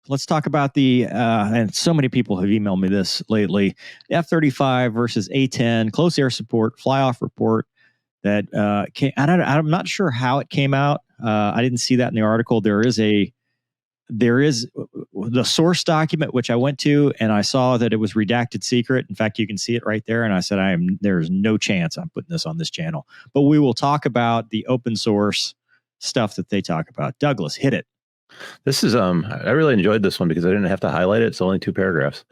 let's talk about the, and so many people have emailed me this lately, F-35 versus A-10, close air support, Flyoff report that I'm not sure how it came out. I didn't see that in the article. There is the source document, which I went to, and I saw that it was redacted secret. In fact, you can see it right there. And I said, there's no chance I'm putting this on this channel, but we will talk about the open source stuff that they talk about. Douglas, hit it. This is, I really enjoyed this one because I didn't have to highlight it. It's only 2 paragraphs.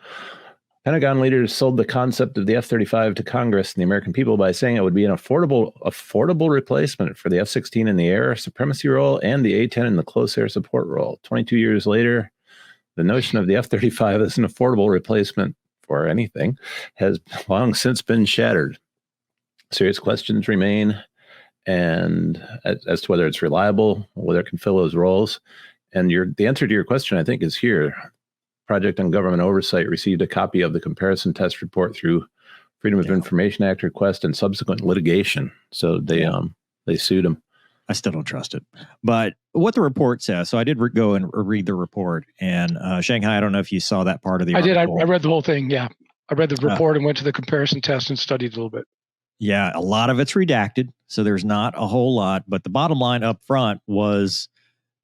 Pentagon leaders sold the concept of the F-35 to Congress and the American people by saying it would be an affordable replacement for the F-16 in the air supremacy role and the A-10 in the close air support role. 22 years later, the notion of the F-35 as an affordable replacement for anything has long since been shattered. Serious questions remain, and as to whether it's reliable, whether it can fill those roles. And the answer to your question, I think, is here. Project on Government Oversight received a copy of the comparison test report through Freedom of Information Act request and subsequent litigation. So they sued him. I still don't trust it. But what the report says, so I did go and read the report. And Shanghai, I don't know if you saw that part of the article. I did. I read the whole thing, yeah. I read the report and went to the comparison test and studied a little bit. Yeah, a lot of it's redacted, so there's not a whole lot. But the bottom line up front was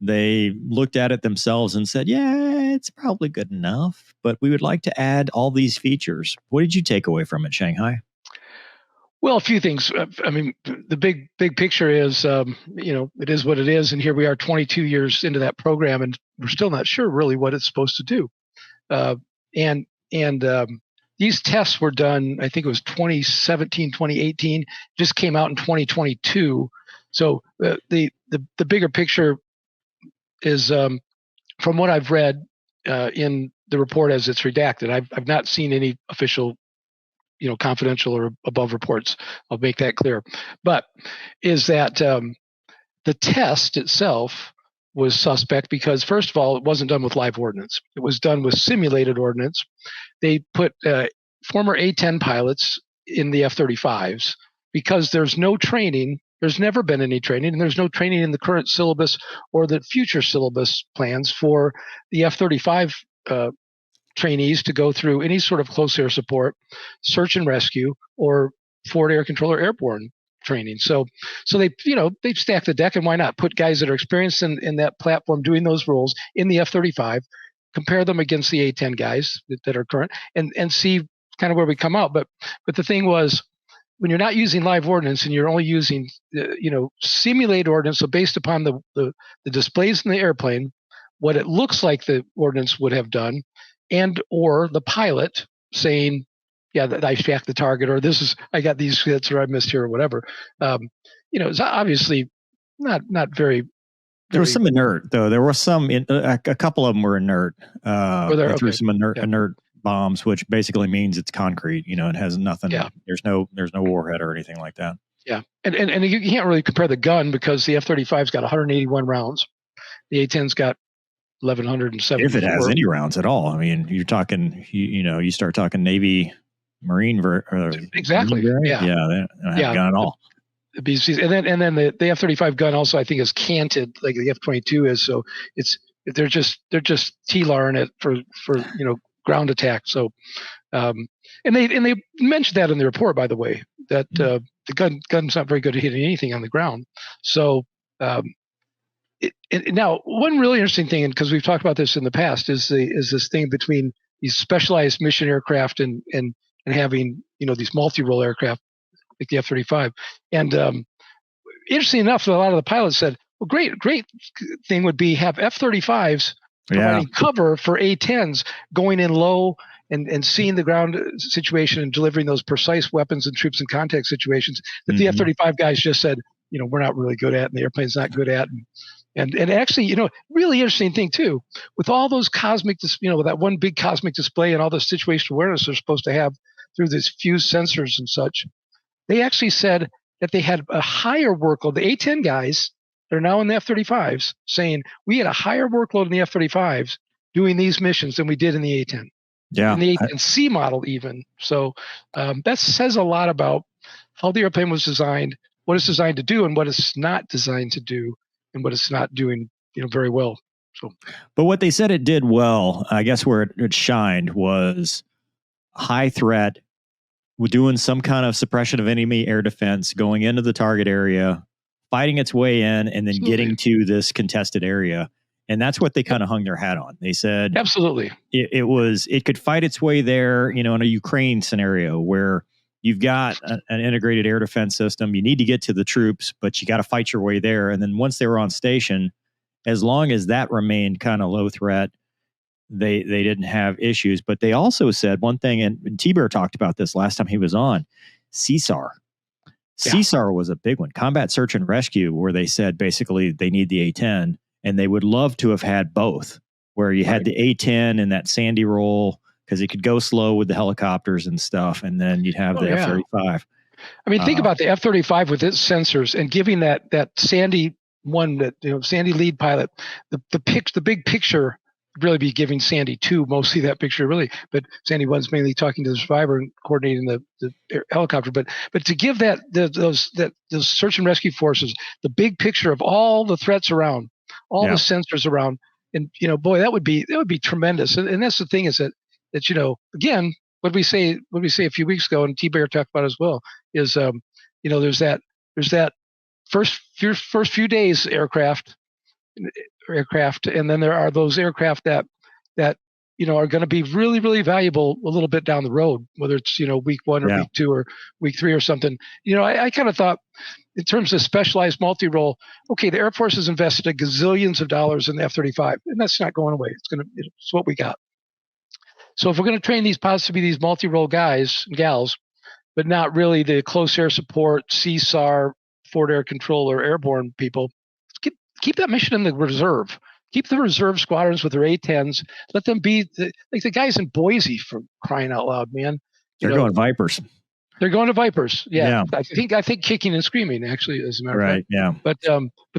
they looked at it themselves and said, yeah, it's probably good enough, but we would like to add all these features. What did you take away from it, Shanghai? Well, a few things. I mean, the big picture is, it is what it is. And here we are 22 years into that program, and we're still not sure really what it's supposed to do. And these tests were done, I think it was 2017, 2018, just came out in 2022. So the bigger picture is, from what I've read in the report as it's redacted, I've not seen any official, confidential or above reports. I'll make that clear. But is that the test itself was suspect because, first of all, it wasn't done with live ordnance. It was done with simulated ordnance. They put former A-10 pilots in the F-35s because there's no training. There's never been any training, and there's no training in the current syllabus or the future syllabus plans for the F-35 trainees to go through any sort of close air support, search and rescue, or forward air controller airborne training. So they stack the deck, and why not put guys that are experienced in that platform doing those roles in the F-35, compare them against the A-10 guys that are current, and see kind of where we come out. But the thing was, when you're not using live ordnance and you're only using, simulated ordnance, so based upon the displays in the airplane, what it looks like the ordnance would have done, and or the pilot saying, yeah, that I shacked the target, or I got these hits, or I missed here, or whatever. It's obviously not very. There was some inert, though. There were some, a couple of them were inert. They threw some inert bombs, which basically means it's concrete. It has nothing. Yeah. There's no warhead or anything like that. Yeah, and you can't really compare the gun because the F-35's got 181 rounds. The A-10's got 1,170. If it has any rounds at all. I mean, you're talking, you start talking Navy, Marine. Exactly. Yeah. Yeah. They don't have a gun at all. The BCs, and then the F-35 gun also, I think, is canted like the F-22 is. So they're just TLARing it for ground attack. So, and they mentioned that in the report, by the way, that the gun's not very good at hitting anything on the ground. So, now one really interesting thing, and because we've talked about this in the past, is this thing between these specialized mission aircraft and having these multi-role aircraft like the F-35. And interesting enough, a lot of the pilots said, well, great thing would be have F-35s providing cover for A-10s going in low and seeing the ground situation and delivering those precise weapons and troops in contact situations that the F-35 guys just said, we're not really good at, and the airplane's not good at. And actually, really interesting thing too, with all those cosmic, with that one big cosmic display and all the situational awareness they're supposed to have through these fused sensors and such, they actually said that they had a higher workload. The A-10 guys, they're now in the F-35s, saying we had a higher workload in the F-35s doing these missions than we did in the A-10. Yeah. In the A-10C model even. So that says a lot about how the airplane was designed, what it's designed to do, and what it's not designed to do, and what it's not doing very well. So, but what they said it did well, I guess where it shined was high threat, doing some kind of suppression of enemy air defense, going into the target area, fighting its way in, and then getting to this contested area. And that's what they kind of hung their hat on. They said absolutely, it could fight its way there, in a Ukraine scenario where you've got an integrated air defense system. You need to get to the troops, but you got to fight your way there. And then once they were on station, as long as that remained kind of low threat, they didn't have issues. But they also said one thing, and T-Bear talked about this last time he was on, CSAR. CSAR was a big one, combat search and rescue, where they said basically they need the A-10, and they would love to have had both, where you had the A-10 and that Sandy roll, because it could go slow with the helicopters and stuff, and then you'd have the F-35. I mean, think about the F-35 with its sensors and giving that Sandy one, that Sandy lead pilot, the big picture. Really be giving Sandy 2 mostly that picture, really, but Sandy 1's mainly talking to the survivor and coordinating the helicopter. But to give those search and rescue forces the big picture of all the threats around, all the sensors around, and boy, that would be tremendous. And that's the thing, is that again, what we say a few weeks ago, and T-Bear talked about as well, is there's that first few days aircraft, and then there are those aircraft that are going to be really, really valuable a little bit down the road, whether it's week 1 or week 2 or week 3 or something. I kind of thought, in terms of specialized multi-role, okay, the Air Force has invested a gazillions of dollars in the F-35, and that's not going away. It's what we got. So if we're going to train these pilots to be these multi-role guys and gals, but not really the close air support, CSAR, forward air control, or airborne people, keep that mission in the reserve. Keep the reserve squadrons with their A-10s. Let them be like the guys in Boise, for crying out loud, man. They're going Vipers. They're going to Vipers. Yeah. I think kicking and screaming, actually, as a matter of fact. Yeah. But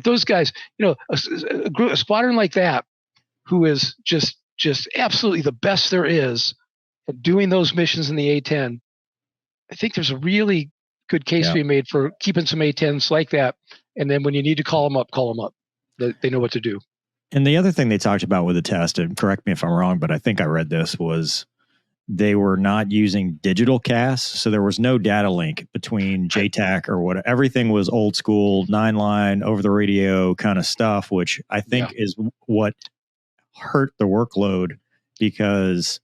those guys, a squadron like that, who is just absolutely the best there is at doing those missions in the A-10, I think there's a really good case to be made for keeping some A-10s like that. And then when you need to call them up, call them up. They know what to do. And the other thing they talked about with the test, and correct me if I'm wrong, but I think I read this, was they were not using digital CAS. So there was no data link between JTAC or what. Everything was old school, 9-line, over the radio kind of stuff, which I think is what hurt the workload, because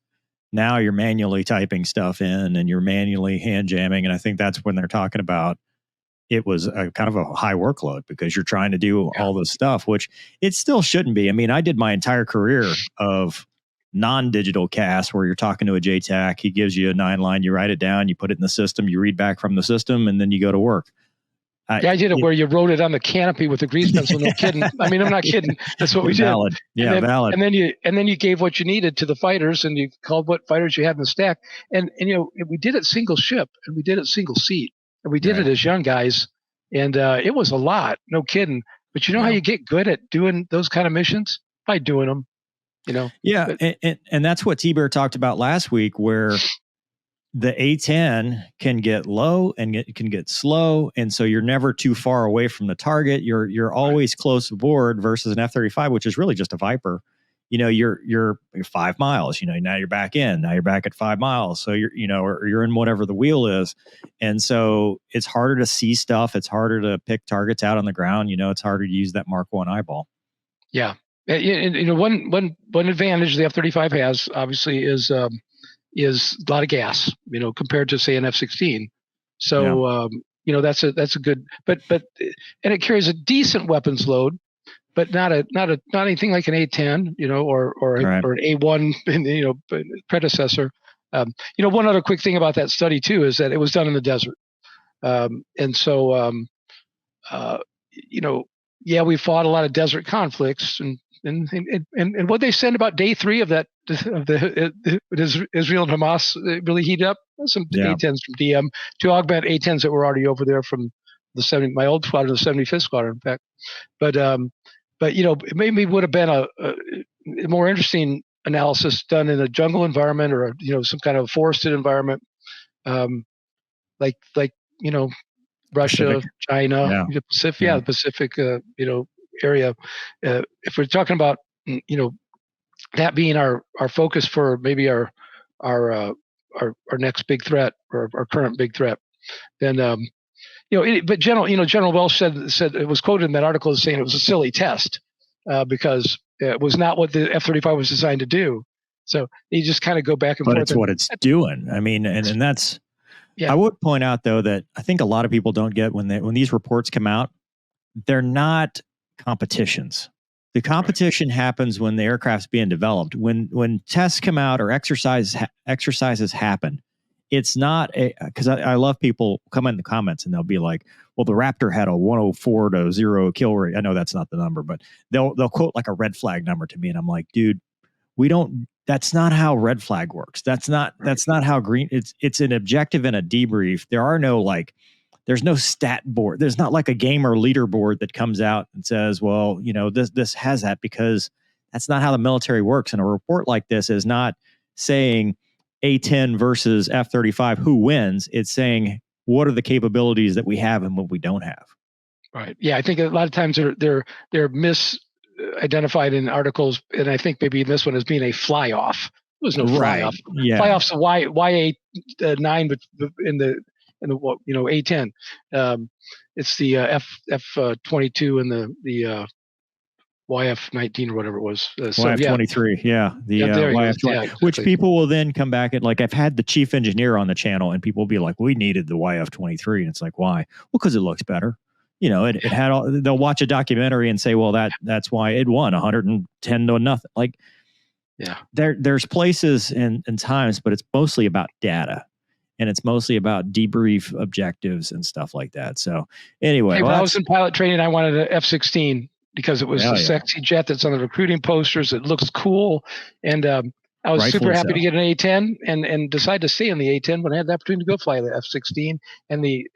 now you're manually typing stuff in and you're manually hand jamming. And I think that's when they're talking about it was a kind of a high workload, because you're trying to do all this stuff, which it still shouldn't be. I mean, I did my entire career of non-digital CAS, where you're talking to a JTAC. He gives you a 9-line, you write it down, you put it in the system, you read back from the system, and then you go to work. I did it where you wrote it on the canopy with a grease pencil. No kidding. I mean, I'm not kidding. That's what we did. Valid. Yeah, valid. And then you gave what you needed to the fighters, and you called what fighters you had in the stack. And we did it single ship, and we did it single seat, and we did it as young guys. And it was a lot, no kidding. But how you get good at doing those kind of missions? By doing them, Yeah, and that's what T-Bear talked about last week, where the A-10 can get low and it can get slow, and so you're never too far away from the target. You're always close aboard, versus an F-35, which is really just a Viper. You're 5 miles, now you're back in, now you're back at 5 miles. So or you're in whatever the wheel is. And so it's harder to see stuff. It's harder to pick targets out on the ground. It's harder to use that Mark 1 eyeball. Yeah. And one advantage the F-35 has, obviously, is a lot of gas, compared to, say, an F-16. So, that's a good, but and it carries a decent weapons load, but not anything like an A-10, or an A-1, predecessor. One other quick thing about that study too is that it was done in the desert, and so we fought a lot of desert conflicts, and what they said about day 3 of that of the Israel and Hamas really heated up. Some A-10s from DM to augment A-10s that were already over there from my old squadron, the 75th Squadron, in fact, but it maybe would have been a more interesting analysis done in a jungle environment, or some kind of forested environment, like Russia, Pacific. China, the Pacific, the Pacific, area. If we're talking about that being our focus for maybe our next big threat or our current big threat, then but General Welsh said it was quoted in that article as saying it was a silly test because it was not what the F-35 was designed to do. So you just kind of go back and forth. But it's what it's doing. I mean, and that's. Yeah. I would point out though that I think a lot of people don't get when these reports come out, they're not competitions. The competition happens when the aircraft's being developed. When tests come out or exercises happen, it's not because I love people come in the comments and they'll be like, well, the Raptor had a 104 to 0 kill rate. I know that's not the number, but they'll quote like a red flag number to me. And I'm like, dude, that's not how red flag works. That's not how green it's an objective and a debrief. There's no stat board. There's not like a gamer leaderboard that comes out and says, well, this has that, because that's not how the military works. And a report like this is not saying A-10 versus F-35, who wins. It's saying, what are the capabilities that we have and what we don't have? Right. Yeah. I think a lot of times they're misidentified in articles. And I think maybe this one as being a fly-off. There was no fly-off. Yeah. Fly-off's a Y-A-9, but in the A-10. It's the F-22 and the YF-19 or whatever it was. YF-23, yeah. The YF-20, which people will then come back and I've had the chief engineer on the channel and people will be like, we needed the YF-23. And it's like, why? Well, because it looks better. It had they'll watch a documentary and say, well, that's why it won 110 to nothing. There's places and times, but it's mostly about data. And it's mostly about debrief objectives and stuff like that. So anyway. When I was in pilot training, I wanted an F-16 because it was a sexy jet that's on the recruiting posters. It looks cool. And I was super happy to get an A-10 and decided to stay on the A-10 when I had the opportunity to go fly the F-16 and the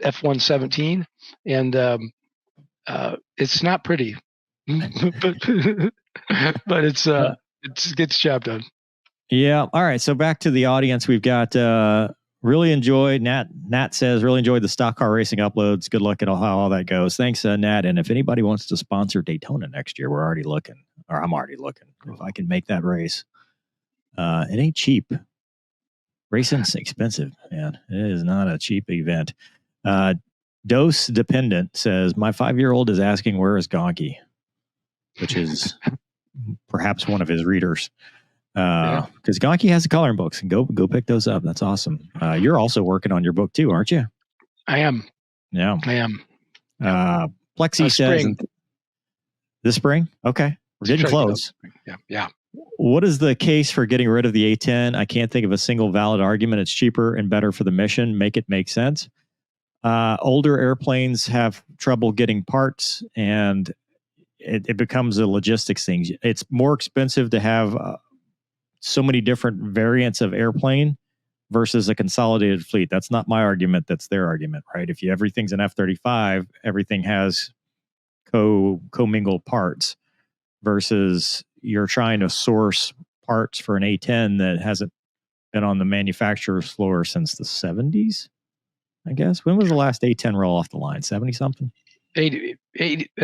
F-117. And it's not pretty, but it gets job done. Yeah. All right. So back to the audience. We've got really enjoyed. Nat says really enjoyed the stock car racing uploads. Good luck at how all that goes. Thanks, Nat. And if anybody wants to sponsor Daytona next year, we're already looking, or I'm already looking if I can make that race. It ain't cheap. Racing's expensive, man. It is not a cheap event. Dose Dependent says my 5-year-old is asking where is Gonky, which is perhaps one of his readers. Because Gonky has the coloring books, and go pick those up. That's awesome. You're also working on your book too, aren't you? I am. Yeah, I am. Plexi says this spring. Okay, we're getting close. Yeah. What is the case for getting rid of the A-10? I can't think of a single valid argument. It's cheaper and better for the mission. Make it make sense. Older airplanes have trouble getting parts, and it becomes a logistics thing. It's more expensive to have so many different variants of airplane versus a consolidated fleet. That's not my argument. That's their argument, right? If everything's an F-35, everything has commingled parts versus you're trying to source parts for an A-10 that hasn't been on the manufacturer's floor since the 70s, I guess. When was the last A-10 roll off the line? 70 something? 81.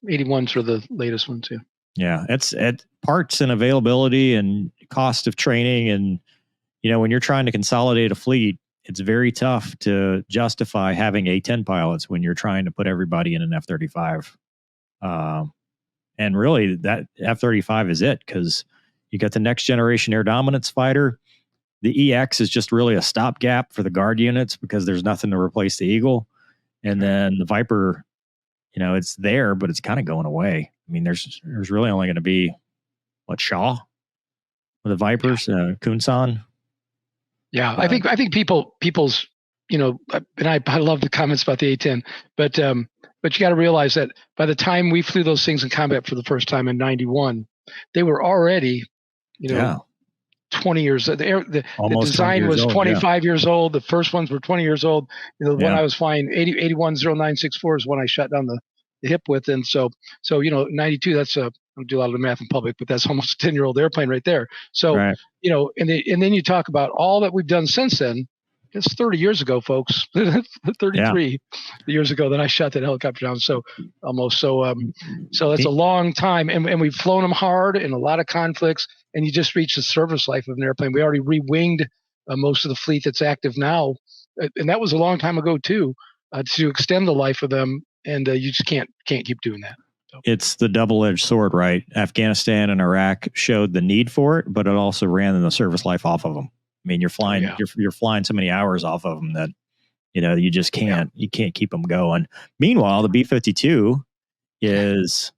81's for the latest one too. Yeah, it's parts and availability and cost of training. And, when you're trying to consolidate a fleet, it's very tough to justify having A-10 pilots when you're trying to put everybody in an F-35. And really, that F-35 is it, because you got the next generation air dominance fighter. The EX is just really a stopgap for the guard units because there's nothing to replace the Eagle. And then the Viper, it's there, but it's kind of going away. I mean, there's really only going to be Shaw with the Vipers, Kunsan. Yeah, I think people's, and I love the comments about the A-10, but you got to realize that by the time we flew those things in combat for the first time in '91, they were already, 20 years. The design was 25 years old. The first ones were 20 years old. The one I was flying, 810964 is when I shut down the hip with. And so 92, that's I don't do a lot of the math in public, but that's almost a 10-year-old airplane right there. So, and then you talk about all that we've done since then. It's 30 years ago, folks. 33 years ago that I shot that helicopter down. So almost. So it's a long time, and we've flown them hard in a lot of conflicts. And you just reach the service life of an airplane. We already re-winged most of the fleet that's active now, and that was a long time ago too. To extend the life of them, and you just can't keep doing that. So. It's the double-edged sword, right? Afghanistan and Iraq showed the need for it, but it also ran the service life off of them. I mean, you're flying you're flying so many hours off of them that you just can't keep them going. Meanwhile, the B-52 is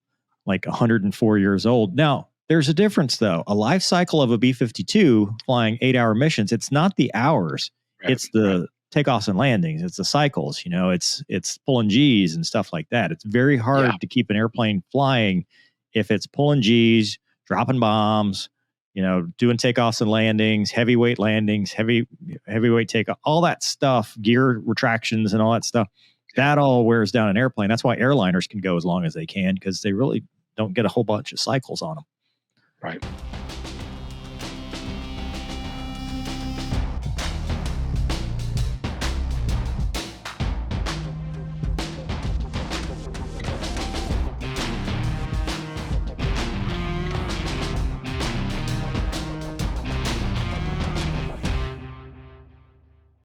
like 104 years old. Now, there's a difference though. A life cycle of a B-52 flying 8-hour missions, it's not the hours. Right. It's the takeoffs and landings. It's the cycles, it's pulling G's and stuff like that. It's very hard to keep an airplane flying if it's pulling G's, dropping bombs, doing takeoffs and landings, heavyweight takeoff, all that stuff, gear retractions and all that stuff. That all wears down an airplane. That's why airliners can go as long as they can, because they really don't get a whole bunch of cycles on them. Right.